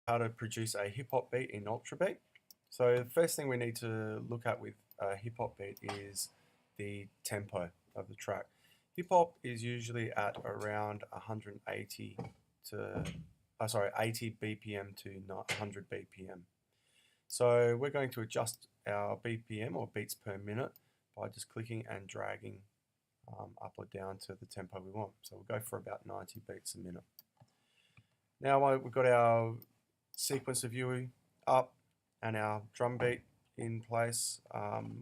how to produce a hip hop beat in Ultrabeat. So the first thing we need to look at with a hip hop beat is the tempo of the track. Hip hop is usually at around 180 to 80 BPM to 100 BPM. So we're going to adjust our BPM or beats per minute by just clicking and dragging up or down to the tempo we want. So we'll go for about 90 beats a minute. Now we've got our sequencer view up and our drum beat in place.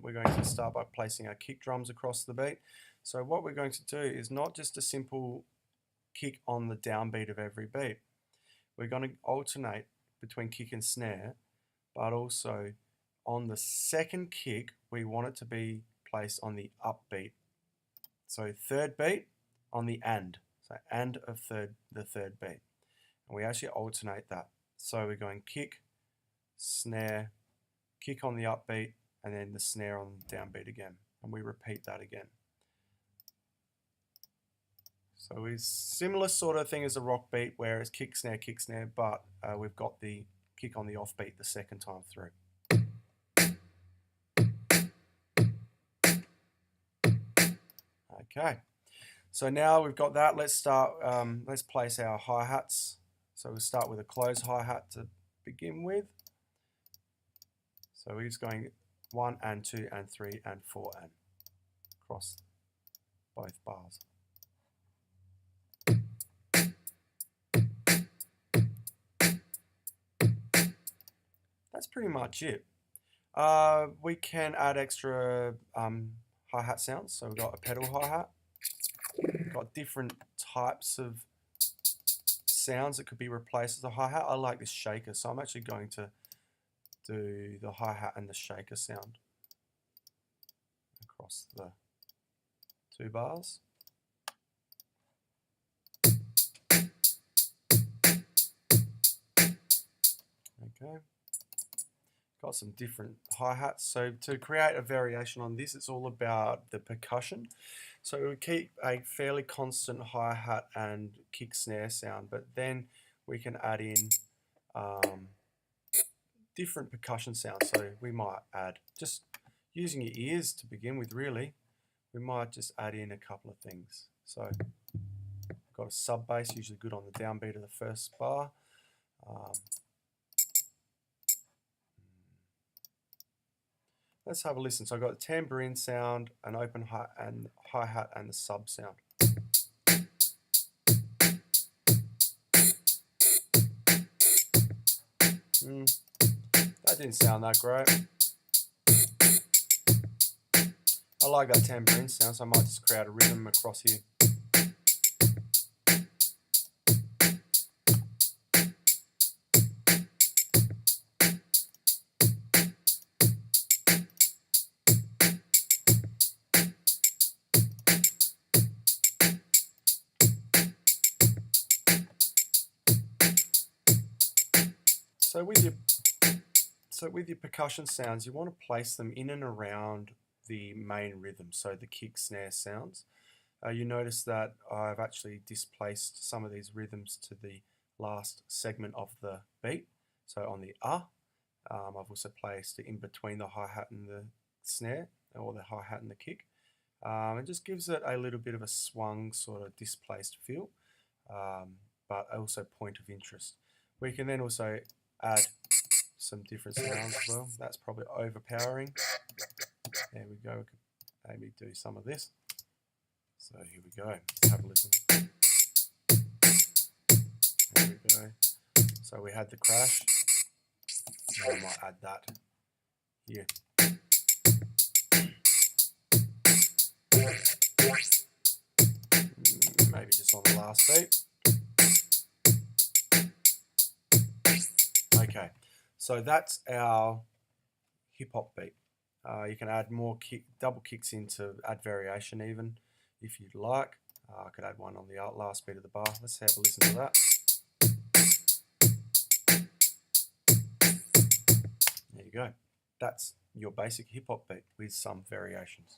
We're going to start by placing our kick drums across the beat. So what we're going to do is not just a simple kick on the downbeat of every beat. We're going to alternate between kick and snare, but also on the second kick, we want it to be placed on the upbeat. So third beat on the and. So and of the third beat. And we actually alternate that. So we're going kick, snare, kick on the upbeat, and then the snare on the downbeat again. And we repeat that again. So it's similar sort of thing as a rock beat where it's kick, snare, but we've got the kick on the offbeat the second time through. Okay, so now we've got that. Let's start. Let's place our hi-hats. So we'll start with a closed hi-hat to begin with. So we're just going 1 and 2 and 3 and 4 and across both bars. That's pretty much it. We can add extra hi-hat sounds. So we've got a pedal hi-hat. We've got different types of sounds that could be replaced with a hi-hat. I like this shaker, so I'm actually going to do the hi-hat and the shaker sound across the two bars. Okay. Got some different hi-hats. So to create a variation on this, it's all about the percussion. So we keep a fairly constant hi-hat and kick snare sound, but then we can add in different percussion sounds. So we might add, just using your ears to begin with really, we might just add in a couple of things. So we've got a sub bass, usually good on the downbeat of the first bar. Let's have a listen. So I've got a tambourine sound, an open hi-hat, and the sub sound. That didn't sound that great. I like that tambourine sound, so I might just create a rhythm across here. So with your percussion sounds, you want to place them in and around the main rhythm, so the kick snare sounds. You notice that I've actually displaced some of these rhythms to the last segment of the beat. So on the I've also placed it in between the hi-hat and the snare, or the hi-hat and the kick. It just gives it a little bit of a swung, sort of displaced feel, but also point of interest. We can then also add some different sounds as well. That's probably overpowering. There we go. We could maybe do some of this. So here we go. Have a listen. There we go. So we had the crash. Now I might add that here. Maybe just on the last beat. Okay, so that's our hip hop beat. You can add more double kicks in to add variation even if you'd like. I could add one on the last beat of the bar. Let's have a listen to that. There you go. That's your basic hip hop beat with some variations.